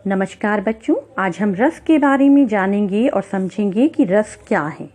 नमस्कार बच्चों, आज हम रस के बारे में जानेंगे और समझेंगे कि रस क्या है।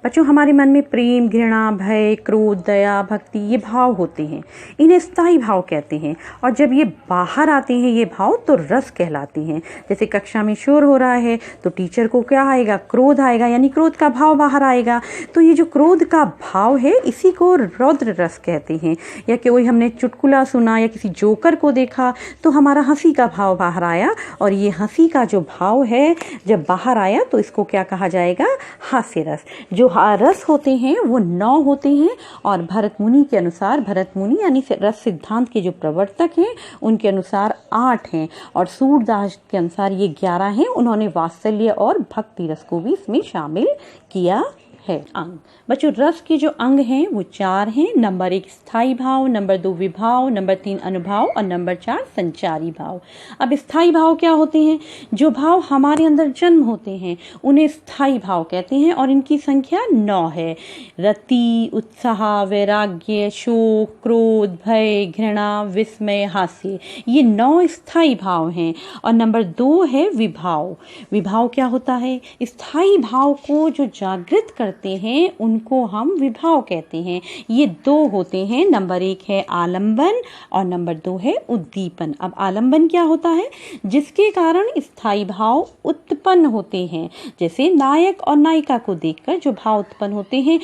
बच्चों, हमारे मन में प्रेम, घृणा, भय, क्रोध, दया, भक्ति ये भाव होते हैं। इन्हें स्थायी भाव कहते हैं और जब ये बाहर आते हैं ये भाव तो रस कहलाते हैं। जैसे कक्षा में शोर हो रहा है तो टीचर को क्या आएगा? क्रोध आएगा, यानी क्रोध का भाव बाहर आएगा। तो ये जो क्रोध का भाव है इसी को रौद्र रस कहते हैं। या कि वही हमने चुटकुला सुना या किसी जोकर को देखा तो हमारा हंसी का भाव बाहर आया और ये हंसी का जो भाव है जब बाहर आया तो इसको क्या कहा जाएगा? हास्य रस। जो रस होते हैं वो 9 होते हैं और भरत मुनि के अनुसार, भरत मुनि यानी रस सिद्धांत के जो प्रवर्तक हैं उनके अनुसार 8 हैं और सूरदास के अनुसार ये 11 हैं। उन्होंने वात्सल्य और भक्ति रस को भी इसमें शामिल किया है। अंग बच्चों, रस के जो अंग हैं वो 4 हैं। नंबर 1 स्थायी भाव, नंबर 2 विभाव, नंबर 3 अनुभाव और नंबर 4 संचारी भाव। अब स्थायी भाव क्या होते हैं? जो भाव हमारे अंदर जन्म होते हैं उन्हें स्थायी भाव कहते हैं और इनकी संख्या 9 है। रति, उत्साह, वैराग्य, शोक, क्रोध, भय, घृणा, विस्मय, हास्य, ये 9 स्थायी भाव हैं। और नंबर 2 है विभाव। विभाव क्या होता है? स्थायी भाव को जो जागृत करते हैं उनको हम विभाव कहते हैं। ये 2 होते हैं। नंबर 1 है आलंबन और नंबर 2 है उद्दीपन। अब आलंबन क्या होता है? जिसके कारण स्थायी भाव उत्पन्न होते हैं। जैसे नायक और नायिका को देखकर जो भाव उत्पन्न होते हैं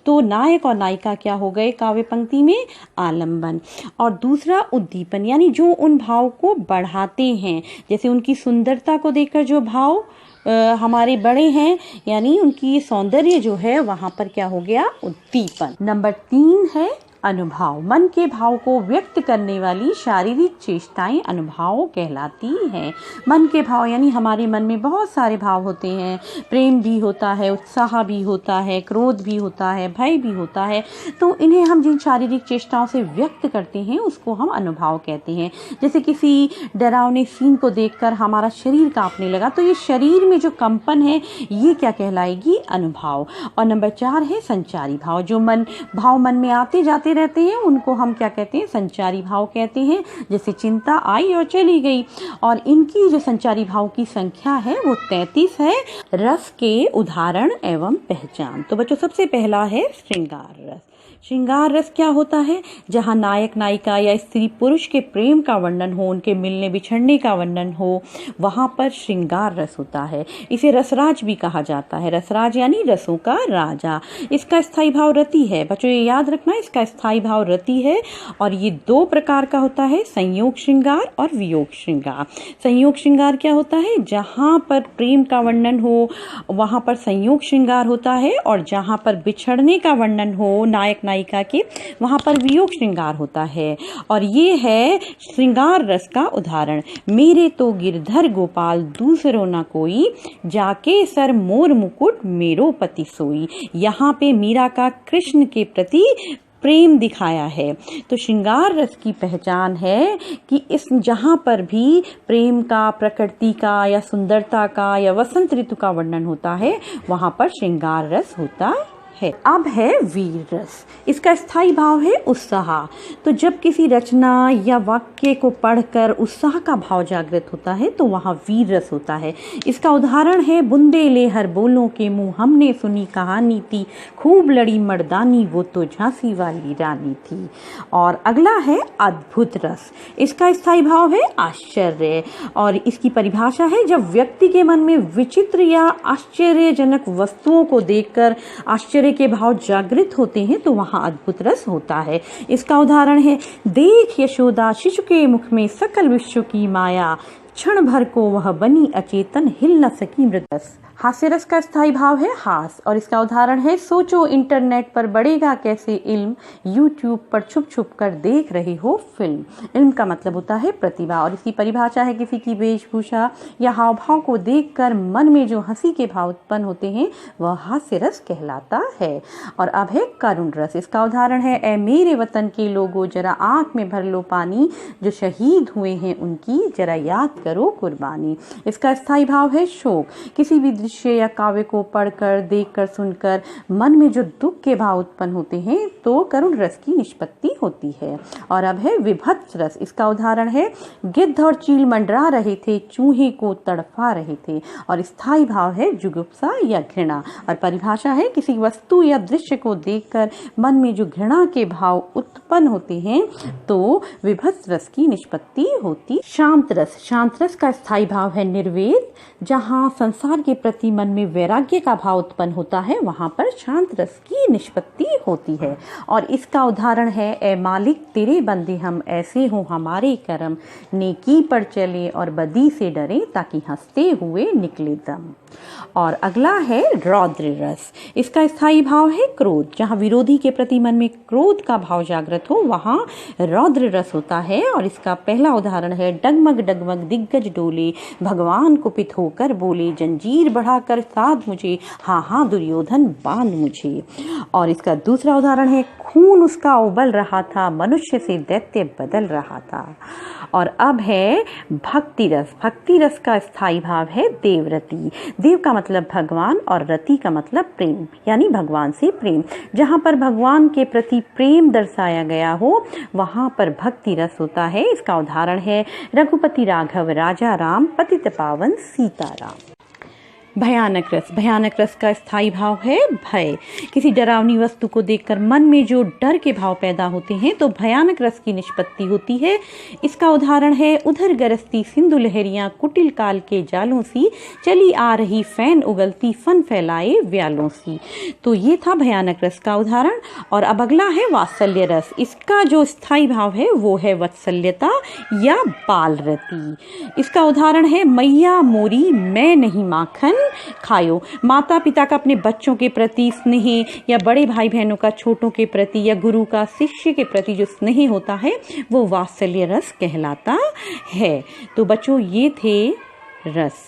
तो नायक और नायिका क्या हो गए काव्य पंक्ति में? आलंबन। और दूसरा उद्दीपन, यानी जो उन भाव को बढ़ाते हैं। जैसे उनकी सुंदरता को देखकर जो भाव हमारे बड़े हैं, यानी उनकी सौंदर्य जो है वहां पर क्या हो गया? उद्दीपन। नंबर 3 है अनुभाव। मन के भाव को व्यक्त करने वाली शारीरिक चेष्टाएं अनुभाव कहलाती हैं। मन के भाव यानी हमारे मन में बहुत सारे भाव होते हैं। प्रेम भी होता है, उत्साह भी होता है, क्रोध भी होता है, भय भी होता है। तो इन्हें हम जिन शारीरिक चेष्टाओं से व्यक्त करते हैं उसको हम अनुभाव कहते हैं। जैसे किसी डरावने सीन को देखकर हमारा शरीर कांपने लगा तो ये शरीर में जो कंपन है ये क्या कहलाएगी? अनुभाव। और नंबर 4 है संचारी भाव। जो भाव मन में आते जाते रहते हैं उनको हम क्या कहते हैं? संचारी भाव कहते हैं। जैसे चिंता आई और चली गई। और इनकी जो संचारी भाव की संख्या है वो 33 है। रस के उदाहरण एवं पहचान। तो बच्चों, सबसे पहला है श्रृंगार रस। श्रृंगार रस क्या होता है? जहाँ नायक नायिका या स्त्री पुरुष के प्रेम का वर्णन हो, उनके मिलने बिछड़ने का वर्णन हो, वहाँ पर श्रृंगार रस होता है। इसे रसराज भी कहा जाता है। रसराज यानी रसों का राजा। इसका स्थायी भाव रति है। बच्चों, ये याद रखना, इसका स्थायी भाव रति है और ये 2 प्रकार का होता है, संयोग श्रृंगार और वियोग श्रृंगार। संयोग श्रृंगार क्या होता है? जहाँ पर प्रेम का वर्णन हो वहाँ पर संयोग श्रृंगार होता है और जहाँ पर बिछड़ने का वर्णन हो नायक नायिका के वहां पर वियोग श्रृंगार होता है। और ये है श्रृंगार रस का उदाहरण। मेरे तो गिरधर गोपाल दूसरो न कोई, जाके सर मोर मुकुट मेरो पति सोई। यहाँ पे मीरा का कृष्ण के प्रति प्रेम दिखाया है। तो श्रृंगार रस की पहचान है कि इस जहाँ पर भी प्रेम का, प्रकृति का या सुंदरता का या वसंत ऋतु का वर्णन होता है वहाँ पर श्रृंगार रस होता है। अब है वीर रस। इसका स्थायी भाव है उत्साह। तो जब किसी रचना या वाक्य को पढ़कर उत्साह का भाव जागृत होता है तो वहाँ वीर रस होता है। इसका उदाहरण है बुंदे ले हर बोलों के मुंह, हमने सुनी कहानी थी, खूब लड़ी मर्दानी, वो तो झांसी वाली रानी थी। और अगला है अद्भुत रस। इसका स्थायी भाव है आश्चर्य और इसकी परिभाषा है जब व्यक्ति के मन में विचित्र या आश्चर्यजनक वस्तुओं को देखकर आश्चर्य के भाव जागृत होते हैं तो वहां अद्भुत रस होता है। इसका उदाहरण है देख यशोदा शिशु के मुख में सकल विश्व की माया, क्षण भर को वह बनी अचेतन, हिल न सकी मृदस। हास्य रस का स्थायी भाव है हास और इसका उदाहरण है सोचो इंटरनेट पर बढ़ेगा कैसे इल्म, यूट्यूब पर छुप छुप कर देख रहे हो फिल्म। इल्म का मतलब होता है प्रतिभा और इसकी परिभाषा है किसी की वेशभूषा या हाव भाव को देखकर मन में जो हंसी के भाव उत्पन्न होते हैं वह हास्य रस कहलाता है। और अब है करुण रस। इसका उदाहरण है ए मेरे वतन के लोगों जरा आंख में भर लो पानी, जो शहीद हुए हैं उनकी जरा याद करो कुर्बानी। इसका स्थायी भाव है शोक। किसी भी दृश्य या काव्य को पढ़कर, देखकर, सुनकर मन में जो दुख के भाव उत्पन्न होते हैं तो करुण रस की निष्पत्ति होती है। और अब है विभत्स रस। इसका उदाहरण है गिद्ध और चील मंडरा रहे थे, चूहे को तड़फा रहे थे। और स्थायी भाव है जुगुप्सा या घृणा। और परिभाषा है किसी वस्तु या दृश्य को देखकर मन में जो घृणा के भाव उत्पन्न होते हैं तो विभत्स रस की निष्पत्ति होती। शांत रस। शांत रस का स्थायी भाव है निर्वेद। जहाँ संसार के प्रति मन में वैराग्य का भाव उत्पन्न होता है वहां पर शांत रस की निष्पत्ति होती है। और इसका उदाहरण है ए मालिक तेरे बंदे हम, ऐसे हो हमारे कर्म, नेकी पर चले और बदी से डरे, ताकि हंसते हुए निकले दम। और अगला है रौद्र रस। इसका स्थायी भाव है क्रोध। जहाँ विरोधी के प्रति मन में क्रोध का भाव जागृत हो वहाँ रौद्र रस होता है। और इसका पहला उदाहरण है डगमग डगमग दिग्गज डोले, भगवान कुपित होकर बोले, जंजीर बढ़ाकर साध मुझे, हाँ हाँ दुर्योधन बांध मुझे। और इसका दूसरा उदाहरण है खून उसका उबल रहा था, मनुष्य से दैत्य बदल रहा था। और अब है भक्ति रस। भक्ति रस का स्थायी भाव है देवरति। देव का मतलब भगवान और रति का मतलब प्रेम, यानी भगवान से प्रेम। जहाँ पर भगवान के प्रति प्रेम दर्शाया गया हो वहाँ पर भक्ति रस होता है। इसका उदाहरण है रघुपति राघव राजा राम, पतित पावन सीताराम। भयानक रस। भयानक रस का स्थायी भाव है भय। किसी डरावनी वस्तु को देखकर मन में जो डर के भाव पैदा होते हैं तो भयानक रस की निष्पत्ति होती है। इसका उदाहरण है उधर गरजती सिंधु लहरियां, कुटिल काल के जालों सी, चली आ रही फैन उगलती, फन फैलाए व्यालों सी। तो ये था भयानक रस का उदाहरण। और अब अगला है वात्सल्य रस। इसका जो स्थायी भाव है वो है वत्सल्यता या बालरति। इसका उदाहरण है मैया मोरी मैं नहीं माखन खायो। माता पिता का अपने बच्चों के प्रति स्नेह या बड़े भाई बहनों का छोटों के प्रति या गुरु का शिष्य के प्रति जो स्नेह होता है वो वात्सल्य रस कहलाता है। तो बच्चों ये थे रस।